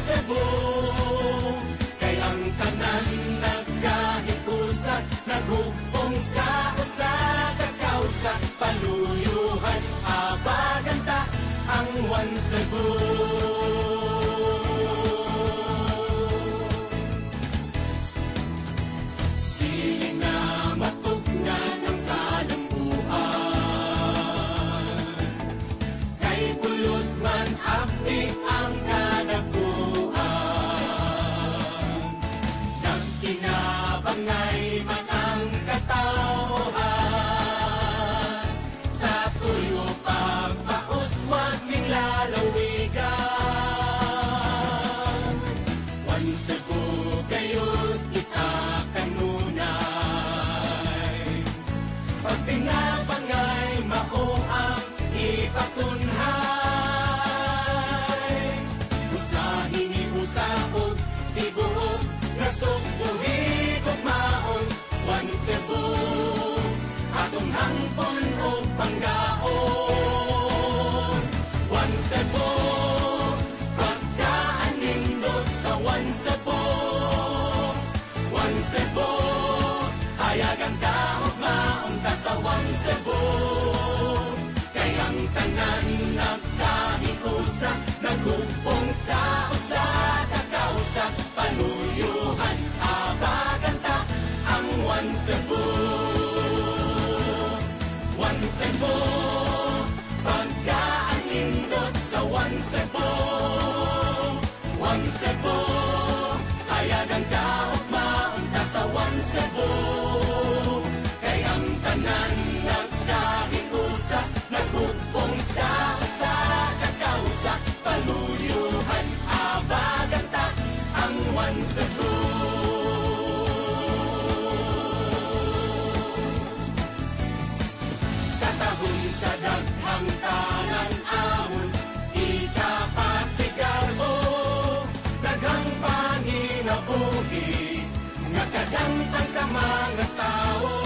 Cebu. Kay ang tanan nagkahipusa, naghugpong sa usa ka kausa, paluyuhan abaganta ang One Cebu. Dili na matugnan ang kalambuan, kay pulos man abdi ang kadagkuan. Nagkinabangay man ang katawhan, sa tuyo pagpauswag ning lalawigan. One Cebu kayo't kita kanunay, pag tinabangay mao ang ipatunhay. Usahin ni usapog, tibuok, nasugbuhig ug maon. One Cebu, atong hangpon o panggaon. One Cebu, pagkaan nindot sa One Cebu. One Cebu, hayagang kaugmaon ta sa One Cebu. Kay ang tanan nagkahiusa, naghugpong sa usa ka kausa, paluyuhan abaganta ang One Cebu. One Cebu, pagkaan nindot sa One Cebu. One Cebu, hayagang kaugmaon ta sa One Cebu. Kay ang tanan nagkahiusa, naghugpong sa usa ka kausa, paluyuhan abaganta ang One Cebu. Katahon sa daghang tanan-awon, ikapasigarbo, daghang panginabuhi, nga kadangpan sa mga tao.